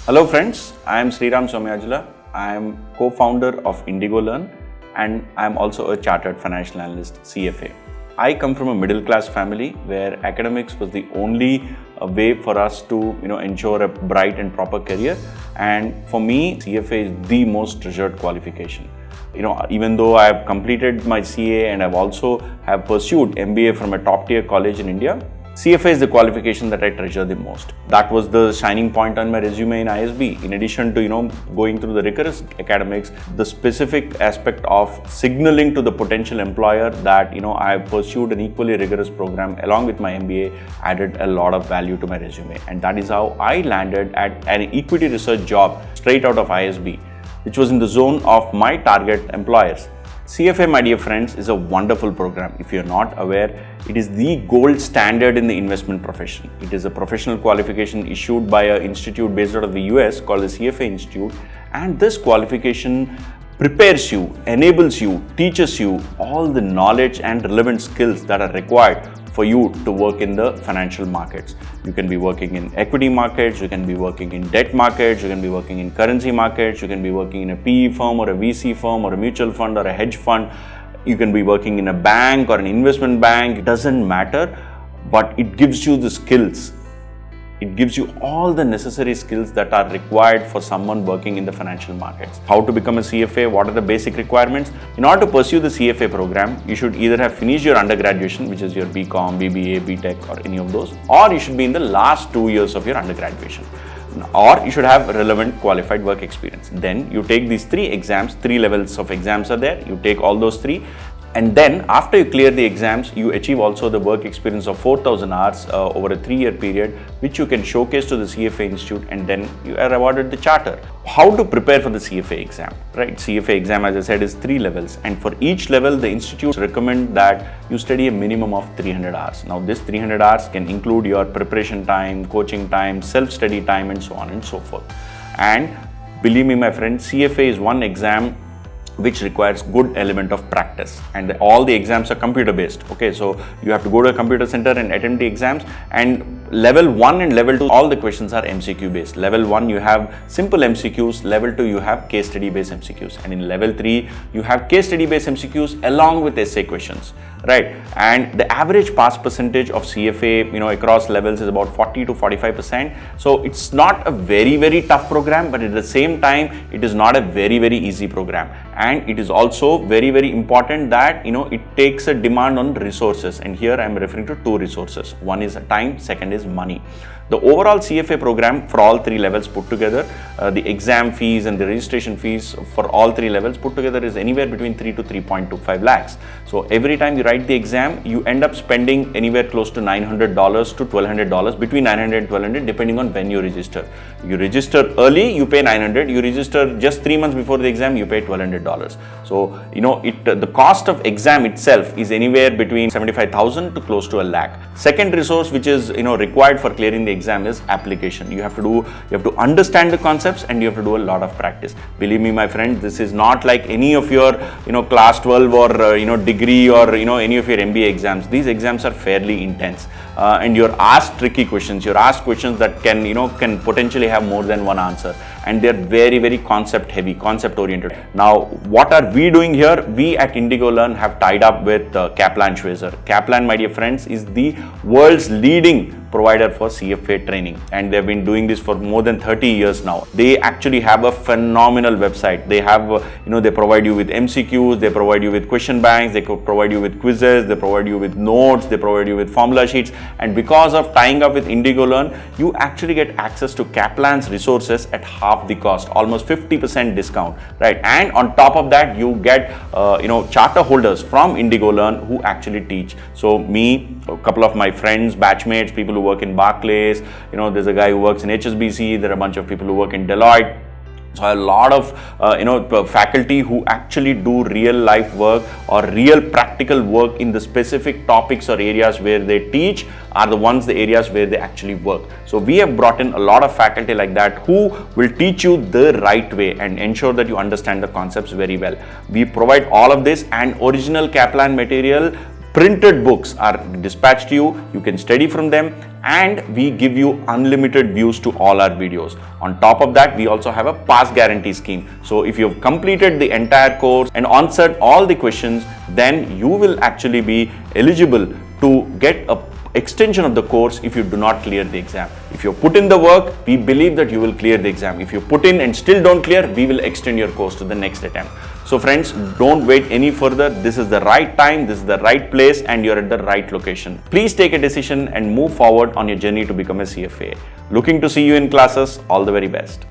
Hello friends, I am Sriram Somayajula. I am co-founder of IndigoLearn and I am also a chartered financial analyst CFA. I come from a middle class family where academics was the only way for us to ensure a bright and proper career, and for me CFA is the most treasured qualification. Even though I have completed my CA and I've also have pursued MBA from a top tier college in India, CFA is the qualification that I treasure the most. That was the shining point on my resume in ISB. In addition to going through the rigorous academics, the specific aspect of signaling to the potential employer that I have pursued an equally rigorous program along with my MBA added a lot of value to my resume, and that is how I landed at an equity research job straight out of ISB, which was in the zone of my target employers. CFA, my dear friends, is a wonderful program. If you're not aware, it is the gold standard in the investment profession. It is a professional qualification issued by an institute based out of the US called the CFA Institute, and this qualification prepares you, enables you, teaches you all the knowledge and relevant skills that are required for you to work in the financial markets. You can be working in equity markets, you can be working in debt markets, you can be working in currency markets, you can be working in a PE firm or a VC firm or a mutual fund or a hedge fund. You can be working in a bank or an investment bank. It doesn't matter, but it gives you the skills. It gives you all the necessary skills that are required for someone working in the financial markets. How to become a CFA? What are the basic requirements? In order to pursue the CFA program, you should either have finished your undergraduation, which is your BCom, BBA, BTech or any of those, or you should be in the last 2 years of your undergraduation, or you should have relevant qualified work experience. Then you take these 3 exams, 3 levels of exams are there. You take all those 3. And then after you clear the exams, you achieve also the work experience of 4,000 hours over a 3-year period, which you can showcase to the CFA Institute, and then you are awarded the charter. How to prepare for the CFA exam, right? CFA exam, as I said, is 3 levels, and for each level, the institutes recommend that you study a minimum of 300 hours. Now, this 300 hours can include your preparation time, coaching time, self-study time, and so on and so forth. And believe me, my friend, CFA is one exam which requires good element of practice, and all the exams are computer based. Okay, so you have to go to a computer center and attempt the exams, and level 1 and level 2, all the questions are MCQ based. Level 1 you have simple MCQs, level 2 you have case study based MCQs, and in level 3 you have case study based MCQs along with essay questions, right? And the average pass percentage of CFA across levels is about 40 to 45%. So it's not a very tough program, but at the same time it is not a very easy program. And it is also very important that it takes a demand on resources, and here I am referring to 2 resources. One is time, second is money. The overall CFA program for all 3 levels put together, the exam fees and the registration fees for all 3 levels put together is anywhere between 3 to 3.25 lakhs. So every time you write the exam, you end up spending anywhere close to $900 to $1,200, between $900 and $1,200 depending on when you register. You register early, you pay $900. You register just 3 months before the exam, you pay $1,200. So the cost of exam itself is anywhere between 75,000 to close to a lakh. Second resource which is required for clearing the exam is application. You have to understand the concepts, and you have to do a lot of practice. Believe me, my friend, this is not like any of your class 12 or degree or any of your MBA exams. These exams are fairly intense, and you're asked tricky questions. You're asked questions that can potentially have more than one answer, and they're very concept heavy, concept oriented. Now, what are we doing here? We at IndigoLearn have tied up with Kaplan Schweser. Kaplan, my dear friends, is the world's leading provider for CFA training, and they've been doing this for more than 30 years now. They actually have a phenomenal website. They have they provide you with MCQs, they provide you with question banks, they provide you with quizzes, they provide you with notes, they provide you with formula sheets, and because of tying up with IndigoLearn, you actually get access to Kaplan's resources at half the cost, almost 50% discount, right? And on top of that, you get charter holders from IndigoLearn who actually teach. So me, a couple of my friends, batchmates, people who work in Barclays, there's a guy who works in HSBC, there are a bunch of people who work in Deloitte. So a lot of faculty who actually do real life work or real practical work in the specific topics or areas where they teach are the areas where they actually work. So we have brought in a lot of faculty like that who will teach you the right way and ensure that you understand the concepts very well. We provide all of this, and original Kaplan material, printed books are dispatched to you. You can study from them. and we give you unlimited views to all our videos. On top of that, we also have a pass guarantee scheme. So if you've completed the entire course and answered all the questions, then you will actually be eligible to get a extension of the course if you do not clear the exam. If you put in the work, we believe that you will clear the exam. If you put in and still don't clear, we will extend your course to the next attempt. So friends, don't wait any further. This is the right time, this is the right place, and you're at the right location. Please take a decision and move forward on your journey to become a CFA. Looking to see you in classes. All the very best.